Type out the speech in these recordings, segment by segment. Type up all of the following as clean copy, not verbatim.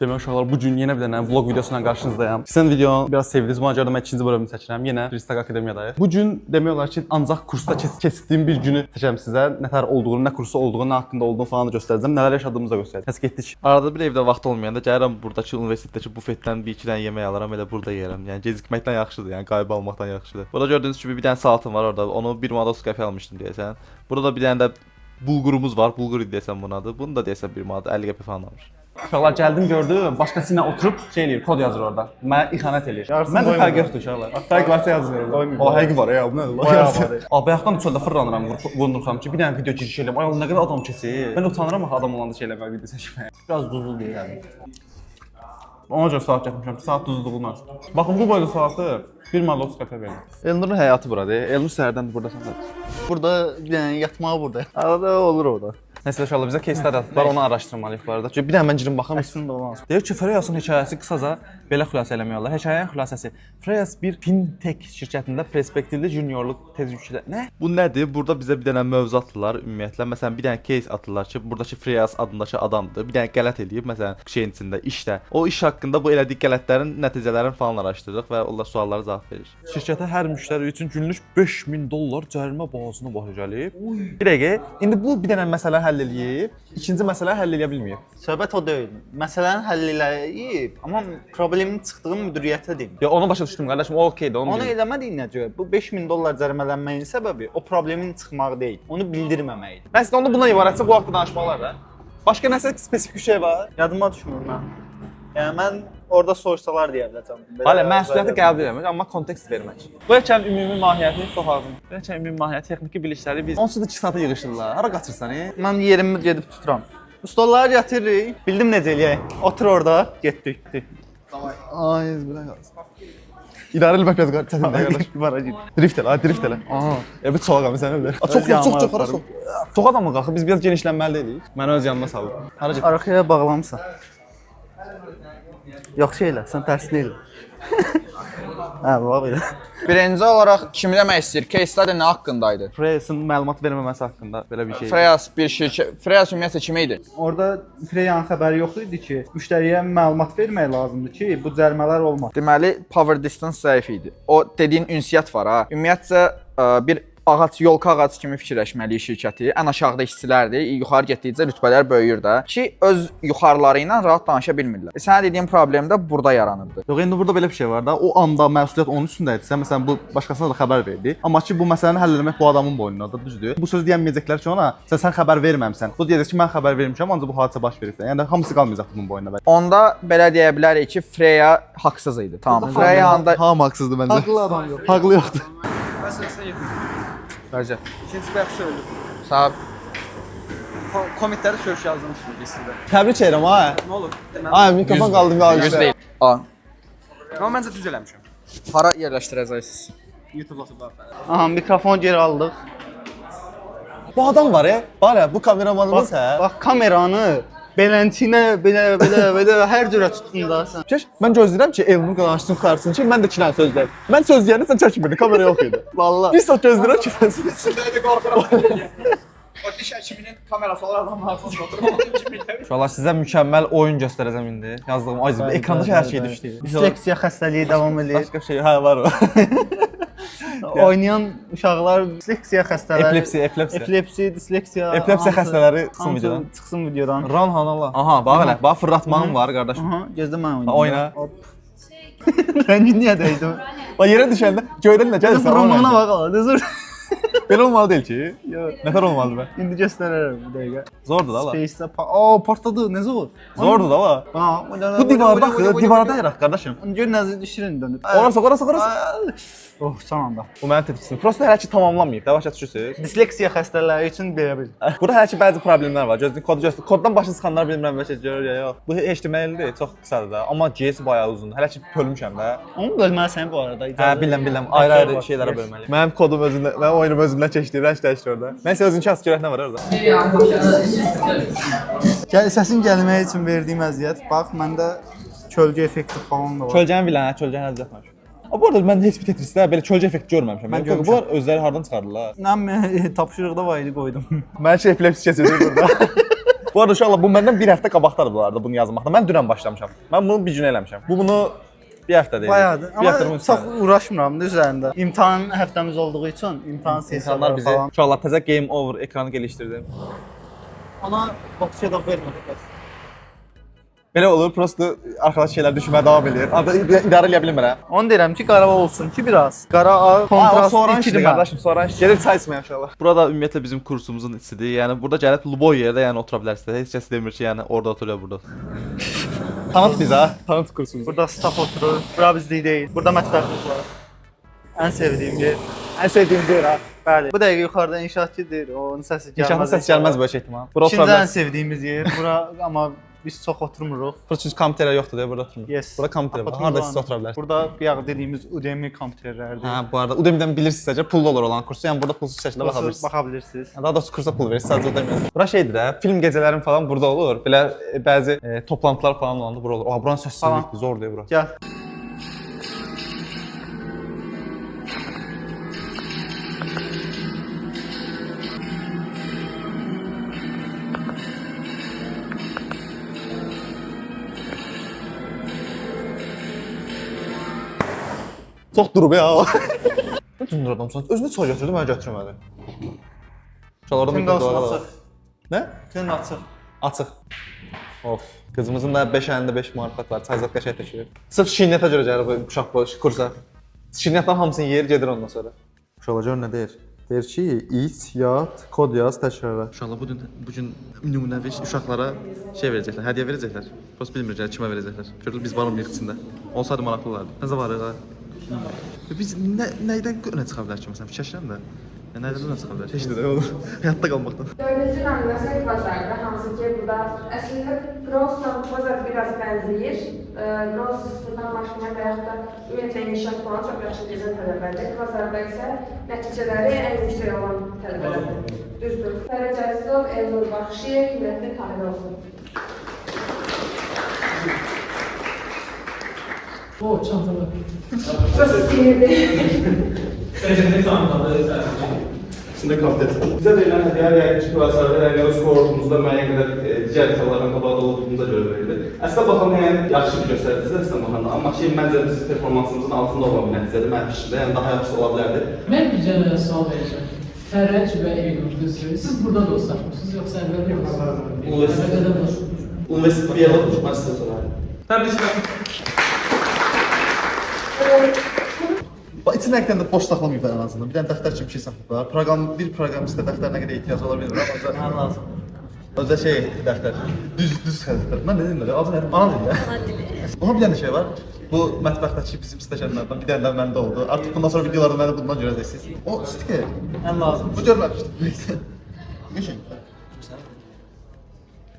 Demək uşaqlar, bu gün yenə bir dənə vlog videosuyla qarşınızdayım. Keçən videonu biraz sevdiniz, buna görə də mən ikinci bölümünü çəkirəm. Yenə Ristaq Akademiyadayıq. Bu gün demək olar ki, ancaq kursda keçdiyim bir günü çəkəcəm sizə. Nətər olduğunu, nə kursu olduğunu, nə haqqında olduğunu falan da göstərəcəm. Nələr yaşadığımızı da göstərəcəm. Həs getdik. Arada bir evdə vaxt olmayanda gəlirəm buradakı universitetdəki bufetdən bir iki dənə yemək alaram, elə burada yeyərəm. Yəni gecikməkdən yaxşıdır, yəni qayıb almaqdan yaxşıdır. Burada gördüyünüz kimi bir dənə salatım var orada. Onu 1 manat 30 qəpiyə almışdım deyəsən. Burada bir dənə də bulgurumuz var. Bulgur idi deyəsən bunun adı. Bunu da deyəsən 1 manat 50 qəpiyə falan almış. Uşaqlar gəldim gördüm, başqası ilə oturub şey eləyir, kod yazır orada. Mənə ixanət eləyir. Mən də fərq yoxdur uşaqlar. Fərq varsa yazmıyorum. O həqiqi var ya, bu nədir? Bayağı bayaqdan çöldə fırlanıram, vurnuram ki, bir dənə video giriş eləyim. Ay Allah, nə qədər adam keçir. Mən utanıram axı adam olanda şey eləməyə, video çəkməyə. Biraz duzlu deyirəm. Ona görə saat gətirmişəm ki, saat duzlu olmaz. Baxın bu boyda saatı 1 manat 30 qəpik verir. Elnurun həyatı buradır. Elnur səhərdən burdasan. Burada yəni yatmağı burada. Arada olur orada. Nəsə inşallah bizə case study var, onu araşdırmalıyıq bu arada. Çünki bir dənə mən girim baxım. Əslində olmaz. Deyir ki, Freyas'ın hekayəsi qısaca belə xülasə eləmək olar. Hekayənin xülasəsi. Freyas bir fintech şirkətində perspektivli juniorluq tezliklə. Nə? Bu nədir? Burada bizə bir dənə mövzu atırlar ümumiyyətlə. Məsələn, bir dənə case atırlar ki, buradakı Freyas adındakı adamdır. Bir dənə qələt eləyib, məsələn, şeyin içində, işdə. O iş haqqında bu elədiyi qələtlərin nəticələrini falan araşdırırıq və onlar suallara cavab verir. Şirkətə hər müştəri üçün günlük $5000 cərimə bazasına baş gəlib. Bir dəqiqə. İndi bu bir dənə məsələ həll eləyib, ikinci məsələ həll eləyə bilməyib. Söhbət o deyil. Məsələni həll eləyib, amma problemin çıxdığı müdiriyyətə deyim. Ya onu başa düşdüm qardaşım, o okeydir, onu. Onu eləmədiyin necə? Bu $5000 cərimələnməyin səbəbi o problemin çıxmağı deyil, onu bildirməməkdir. Mən sizə onu bundan ibarətsə bu haqda danışmaq olar da. Başqa nəsə spesifik bir şey var? Yadıma düşmür mən. Yəni mən orada soruşsalar deyə biləcəm. Hələ məsuliyyəti qəbul etmək, amma kontekst vermək. Bu həkəm ümumi mahiyyəti çox azdır. Bu həkəm ümumi mahiyyəti, texniki bilikləri biz onsuz da 2 saata yığışdırırlar. Hara qaçırsan? Mən yerimi gedib tuturam. Stolları gətiririk. Bildim necə eləyək. Otur orada, getdik. Ay, belə qalsın. İdarə eləmək biraz çətindir qardaş. Divara gir. Drift elə, drift elə. Aha. Bir çoğ adam sən elə. Çox hara sox. Çox adam mı qalxır? Biz biraz genişlənməli deyilik. Məni öz yanıma salıb. Hara get? Arxaya bağlamısan. Yaxşı elə, sən tərsini elə. Hə, bax belə. Birinci olaraq kim demək istəyir? Case study nə haqqındaydı? Freyas'ın məlumat verməməsi haqqında belə bir şey. Freyas bir şirkət. Freyas ümumiyyətlə kim idi? Orada Freyanın xəbəri yox idi ki, müştəriyə məlumat vermək lazımdır ki, bu cərimələr olmaz. Deməli, power distance zəif idi. O dediyin ünsiyyət var ha. Ümumiyyətcə bir ağac, yolka ağacı kimi fikirləşməliyik şirkəti. Ən aşağıda işçilərdir, yuxarı getdikcə rütbələr böyüyür da ki, öz yuxarıları ilə rahat danışa bilmirlər. Sənə dediyim problem də burada yaranırdı. Yox, indi burada belə bir şey var da. O anda məsuliyyət onun üstündədirsə, məsələn bu başqasına da xəbər verdi. Amma ki bu məsələni həll etmək bu adamın boynundadır, düzdür? Bu sözü deyənməyəcəklər ki, ona sən xəbər verməmisən. Bu deyəcək ki, mən xəbər vermişəm, ancaq bu hadisə baş verib. Yəni hamısı qalmayacaq bunun boynuna. Onda belə deyə bilərik ki, Freya haqsız idi. Tamam. Freya anda hamı haqsızdır məncə. Haqlı adam yox. Haqlı yoxdur. Bəlkə. İkinci bəxş öldü. Sahib. Komitləri sörüş yazmışdım sizdə. Təbrik edirəm ha. Nə olur? Ay, mikrofon qaldı qaldı. 100 deyil. A. Amma məncə düz eləmişəm. Hara yerləşdirəcəksiniz? YouTube atıb. Aha, mikrofon geri aldıq. Bu adam var ya. Var ya, bu kameramanımız hə. Bax kameranı beləncə belə hər cürə tutdun da sən. Keş, mən gözləyirəm ki, Elnur qanaşsın, çıxarsın ki, mən də 2 dənə söz deyim. Mən söz deyəndə sən çəkmirdin, kamera yox idi. Vallahi. Bir saat gözləyirəm ki, sən söz O diş həkiminin kamerası olan adamın arxasında oturmaq. Uşaqlar sizə mükəmməl oyun göstərəcəm indi. Yazdığım ay ekranda hər şey düşdü. Disleksiya xəstəliyi davam edir. Başqa bir şey, hə var o. Oynayan uşaqlar disleksiya xəstələri. Epilepsi, disleksiya. Epilepsiya xəstələri çıxsın videodan. Çıxsın videodan. Ran hanala. Aha, bax elə. Bax fırlatmağım var qardaşım. Aha, gözlə mən oynayım. Oyna. Rəngin niyə dəydim? Bax yerə düşəndə göydən nə gəlirsə. Vurmağına bax ala. Düzür. Belə olmalı deyil ki. Nətər olmalı bə? İndi göstərərəm bir dəqiqə. Zordur da la. Space-də. Partladı. Nə zor? Zordur da la. Ha, Bu divarda axı, divarda yaraq qardaşım. Gör nəzər düşürün dönüb. Orası. Oh, son anda. Bu mənim tepkisim. Prosta hələ ki tamamlanmayıb. Da başa düşürsüz? Disleksiya xəstələri üçün belə bil. Burada hələ ki bəzi problemlər var. Gözlük kodu göstər. Koddan başa çıxanlar bilmirəm və görür ya yox. Bu HTML-dir, çox qısadır da. Amma JS bayağı uzundur. Hələ ki bölmüşəm də. Onu bölməlisən bu arada. Hə, biləm. Ayrı-ayrı şeylərə bölməliyəm. Mənim kodum özündə, mənim oyunum özündən keçdi, rəng dəyişdi orada. Mən sizə özünki az görək nə var orada? Səsin gəlməyi üçün verdiyim əziyyət. Bax, məndə kölgə effekti falan da var. Kölgəni bilən, kölgəni əzətməmiş. Bu arada mən heç bir Tetrisdə belə kölgə effekti görməmişəm. Mən görmüşəm. Bunlar özləri hardan çıxardılar? Mən tapşırıqda var idi qoydum. Mən epilepsi keçirdim burada. Bu arada uşaqlar, bu məndən bir həftə qabaqdadır bu arada bunu yazmaqda. Mən dünən başlamışam. Mən bunu bir gün eləmişəm. Bunu bir həftə deyil. Bayağıdır. Bir həftə Amma bunu çox uğraşmıram da üzərində. İmtahan həftəmiz olduğu üçün imtahan insanlar sessiyaları bizi falan. uşaqlar təzə game over ekranı gəlişdirdim. Ona boxya da vermədik. Belə olur, prosta arkadaş şeylər düşməyə davam edir. İdarə eləyə bilmirəm. Onu deyirəm ki, qara olsun ki biraz. Qara ağ kontrast itirmə. Qardaşım, sonra gelir çay içməyə inşallah. Burada ümumiyyətlə bizim kursumuzun içidir. Yəni burada gəlib Luboy yerdə yəni otura bilərsiniz. Heç kəs demir ki, yəni orada oturuyor burada. Tanıt biz ha, tanıt kursumuzu. Burada staf oturur. Bura bizlik deyil. Burada mətbəximiz var. Ən sevdiyim yer. Ən sevdiyim yer ha. Bəli. Bu dəqiqə yuxarıda inşaatçıdır. Onun səsi gəlməz. İnşallah səs gəlməz böyük ehtimal. Bura otura İkinci ən bilərsiniz. sevdiyimiz yer. Bura amma biz çox oturmuruq. Burada çünki kompüterlər yoxdur deyə burada oturmuruq. Yes. Burada kompüter var. Harda siz otura bilərsiniz. Burada bayaq dediyimiz Udemy kompüterlərdir. Hə, bu arada Udemy-dən bilirsiniz, pullu olur olan kursu. Yəni burada pulsuz şəkildə baxa bilirsiniz. Baxa bilirsiniz. Daha doğrusu kursa pul verirsiniz, sadəcə Udemy. Bura şeydir də, film gecələrin falan burada olur. Belə bəzi toplantılar falan olanda bura olur. Oha, buranın səssizlikdir, zor deyir bura. Gəl. Çox durub ya. Nə cündur adamsan? Özünü çay götürdü, mənə götürmədi. Uşaqlardan bir Tündə var. açıq. Nə? Tündə açıq. Açıq. Of. Qızımızın da 5 əlində 5 marifət var. Çayzad qəşəng təşkil. Sırf şirniyyətə görə gəlir bu uşaq bu kursa. Şirniyyətdən hamısını yer, gedir ondan sonra. Uşaqlar gör nə deyir? Deyir ki, iç, yat, kod yaz, təkrarla. Uşaqlar bu gün nümunəvi uşaqlara şey verəcəklər, hədiyyə verəcəklər. Prosta bilmirlər kimə verəcəklər. Gördünüz biz varıq içində. Olsaydı maraqlı olardı. Nəzə var ya? Biz nəydən öne çıxa bilər ki, məsələn, fikirləşirəm də. Nəydən öne çıxa bilər? Heç də olur. Həyatda qalmaqdan. Dördüncü nominasiya bazarda, hansı ki burada əslində Grossla bazar biraz bənzəyir. Gross buradan maşına və yaxud da ümumiyyətlə inşaat falan çox yaxşı gedən tələbədir. Bazarda isə nəticələri ən yüksək olan tələbələrdir. Düzdür. Fərəc Əzizov, Elnur Baxşiyev, Qiymətli tələbə olsun. O çantalı. Çox istəyirdi. Səcədə tanımalı. İçində kapitet. Bizə verilən hədiyyələr yəqin ki, klaslarda rəngəli kohortumuzda müəyyən qədər digər uşaqlardan qabaqda olduğumuza görə verilir. Əslində baxanda yəni yaxşı bir göstəricidir əslində baxanda, amma ki, məncə bizim performansımızın altında olan bir nəticədir mənim fikrimdə, yəni daha yaxşı ola bilərdi. Mən bir dənə sual verəcəm. Fərəc və Elnur qızı, siz burada dostlaşmısınız yoxsa əvvəldə yoxsa? Universitet bir yerdə oxumuşum, mən sizə sorarım. Təbrik İçin həqiqətən də boş saxlamayıblar ən azından. Bir dənə dəftər kimi bir şey saxlayıblar. Bir proqramistə dəftərinə qədər ehtiyac ola bilər, amma Mən lazım. özə şey dəftər. Düz xəritədir. Mən dedim də, adı nədir? Ana dili. Ana dili. Ona bir dənə şey var. Bu mətbəxdəki bizim stəkanlardan bir dənə də məndə oldu. Artıq bundan sonra videolarda məni bundan görəcəksiniz. O stiker. Ən lazım. Bu görməmişdim. Geçin.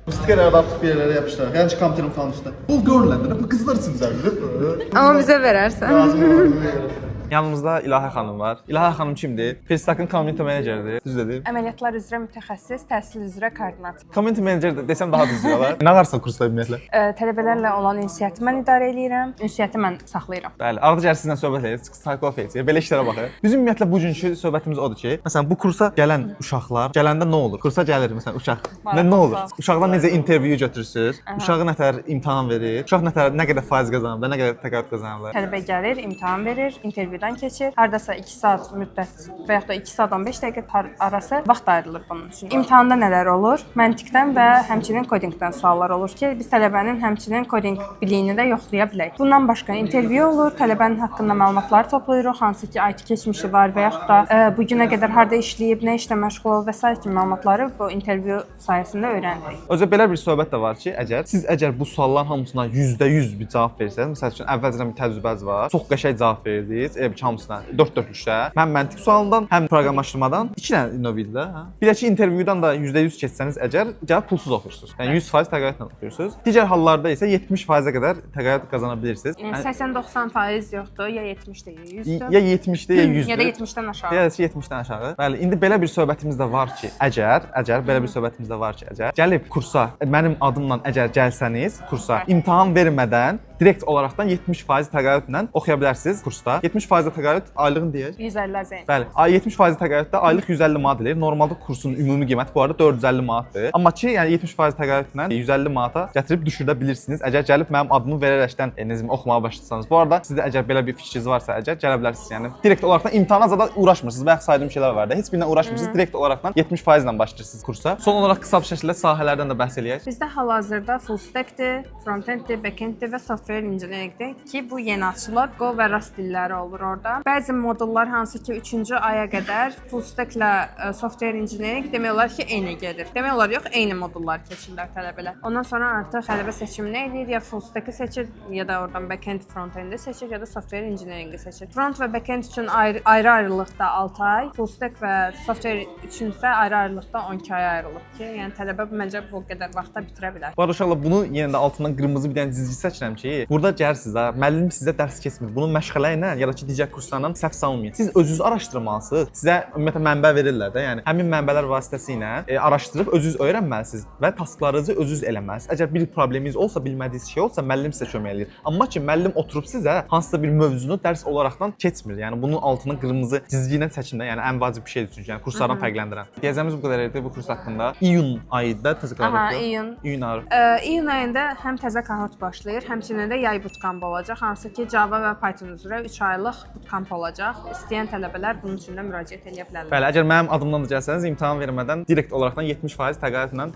Bu stikerləri artıq bir yerlərə yapışdılar. Yəni ki, kompüterin falan üstünə. Bu görüləndə, bu qızlar üçün zəruridir. Amma bizə verərsən. Lazım olur. Yanımızda İlahə xanım var. İlahə xanım kimdir? Perstakın community meneceridir. Düz dedim. Əməliyyatlar üzrə mütəxəssis, təhsil üzrə koordinator. Community menecer desəm daha düz olar. Nə varsa kursda ümumiyyətlə. Tələbələrlə olan ünsiyyəti mən idarə edirəm, ünsiyyəti mən saxlayıram. Bəli, arada gəlir sizlə söhbət edirik, psixologiya, belə işlərə baxır. Bizim ümumiyyətlə bugünkü söhbətimiz odur ki, məsələn bu kursa gələn uşaqlar, gələndə nə olur? Kursa gəlir məsələn uşaq. Nə olur? Uşaqdan necə intervyu götürürsüz? Uşağa nətər imtahan verir? Uşaq nətər nə qədər faiz qazanır, nə qədər təqaüd qazanır? Tələbə gəlir, imtahan verir, intervyudan keçir. Hardasa 2 saat müddət və yaxud da 2 saat 15 dəqiqə arası vaxt ayrılır bunun üçün. İmtahanda nələr olur? Məntiqdən və həmçinin kodinqdən suallar olur ki, biz tələbənin həmçinin kodinq biliyini də yoxlaya bilək. Bundan başqa intervyu olur, tələbənin haqqında məlumatları toplayırıq, hansı ki IT keçmişi var və yaxud da bu günə qədər harda işləyib, nə işlə məşğul olub və s. kimi məlumatları bu intervyu sayəsində öyrənirik. Özə belə bir söhbət də var ki, əgər bu sualların hamısına %100 bir cavab versəniz, məsəl üçün əvvəlcədən bir təcrübəniz var, çox qəşəng cavab verdiniz, hamısına 4-4-3-də. Həm məntiq sualından, həm proqramlaşdırmadan 2 dənə növ idi də, hə. Bir də ki, intervyudan da %100 keçsəniz əgər, gəlib pulsuz oxuyursunuz. Yəni 100% təqaüdlə oxuyursunuz. Digər hallarda isə 70%-ə qədər təqaüd qazana bilirsiniz. Yəni 80-90% yoxdur, ya 70-də ya 100-dür. Ya 70-də ya 100-dür. Ya da 70-dən aşağı. Ya da 70-dən aşağı. Bəli, indi belə bir söhbətimiz də var ki, əgər belə bir söhbətimiz də var ki, gəlib kursa mənim adımla əgər gəlsəniz kursa imtahan vermədən direkt olaraqdan 70% təqaüdlə oxuya bilərsiniz kursda. 70% təqaüd aylığın deyək. 150 azəyin. Bəli, 70% təqaüddə aylıq 150 manat eləyir. Normalda kursun ümumi qiyməti bu arada 450 manatdır. Amma ki, yəni 70% təqaüdlə 150 manata gətirib düşürdə bilirsiniz. Əgər gəlib mənim adımı verərəkdən necə oxumağa başlasanız. Bu arada sizdə əgər belə bir fikriniz varsa, əgər gələ bilərsiniz. Yəni direkt olaraqdan imtahana zada uğraşmırsınız. Bayaq saydığım şeylər var da. Heç birindən uğraşmırsınız. Direkt olaraqdan 70% ilə başlayırsınız kursa. Son olaraq qısa bir şəkildə sahələrdən də bəhs eləyək. Bizdə hal-hazırda full stack-dir, front-end-dir, back-end-dir və software engineering-dir ki, bu yeni açılır. Go və Rust dilləri olur orada. Bəzi modullar hansı ki 3-cü aya qədər full stack-lə software engineering demək olar ki, eyni gedir. Demək olar yox, eyni modullar keçirlər tələbələr. Ondan sonra artıq tələbə seçimini edir, ya full stack-i seçir, ya da oradan back-end, front-end-i seçir, ya da software engineering-i seçir. Front və back-end üçün ayrı-ayrılıqda 6 ay, full stack və software üçün isə ayrı-ayrılıqda 12 ay ayrılıb ki, yəni tələbə məncə bu qədər vaxtda bitirə bilər. Bu arada uşaqlar bunu yenə də altından qırmızı bir dənə cizgi çəkirəm ki, burada gəlirsiniz ha, müəllim sizə dərs keçmir. Bunu məşğələ ilə ya da ki digər kurslarla səhv salmayın. Siz özünüz araşdırmalısınız. Sizə ümumiyyətlə mənbə verirlər də, yəni həmin mənbələr vasitəsilə araşdırıb özünüz öyrənməlisiniz və tasklarınızı özünüz eləməlisiniz. Əgər bir probleminiz olsa, bilmədiyiniz şey olsa, müəllim sizə kömək eləyir. Amma ki müəllim oturub sizə hansısa bir mövzunu dərs olaraqdan keçmir. Yəni bunun altına qırmızı cizgi ilə çəkin də, yəni ən vacib bir şeydir çünki yəni kurslardan fərqləndirən. Deyəcəyimiz bu qədər idi bu kurs haqqında. İyun ayında təzə Aha, iyun. İyun ayı. İyun ayında həm təzə kohort başlayır, həmçinin də yay bootcamp olacaq, hansı ki Java və Python üzrə 3 aylıq bootcamp olacaq. İstəyən tələbələr bunun üçün də müraciət edə bilərlər. Bəli, əgər mənim adımdan da gəlsəniz, imtahan vermədən direkt olaraqdan 70% təqaüdlə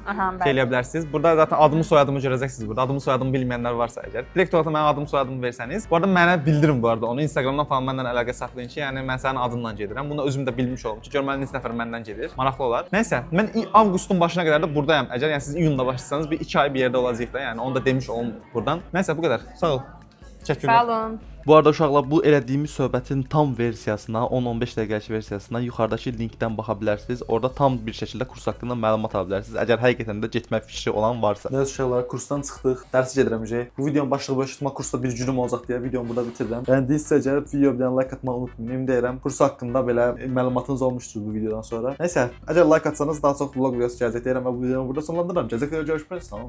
eləyə bilərsiniz. Burada zaten adımı, soyadımı görəcəksiniz burada. Adımı, soyadımı bilməyənlər varsa əgər, direkt olaraqdan mənim adımı, soyadımı versəniz, bu arada mənə bildirin bu arada. Onu Instagramdan falan məndən əlaqə saxlayın ki, yəni mən sənin adınla gedirəm. Bunu özüm də bilmiş olum ki, görməli neçə nəfər məndən gedir. Maraqlı olar. Nəysə, mən avqustun başına qədər də buradayam. Əgər yəni siz iyunda başlasanız bir 2 ay bir yerdə olacağıq da, yəni onu da demiş olum burdan. Nəysə, bu qədər. Sağ ol. Təşəkkürlər. Sağ olun. Bu arada uşaqlar, bu elədiyimiz söhbətin tam versiyasına, 10-15 dəqiqəlik versiyasına yuxarıdakı linkdən baxa bilərsiniz. Orada tam bir şəkildə kurs haqqında məlumat ala bilərsiniz. Əgər həqiqətən də getmək fikri olan varsa. Nəysə uşaqlar, kursdan çıxdıq. Dərsi gedirəm uje. Bu videonun başlığı boş tutmaq kursda bir günüm olacaq deyə videomu burada bitirirəm. Bəyəndinizsə gəlib videoya bir dənə like atmağı unutmayın. Ümid edirəm kurs haqqında belə məlumatınız olmuşdur bu videodan sonra. Nəysə, əgər like atsanız daha çox vlog videosu gələcək deyirəm və bu videonu burada sonlandırıram. Gələcək videoda görüşmək üzrə.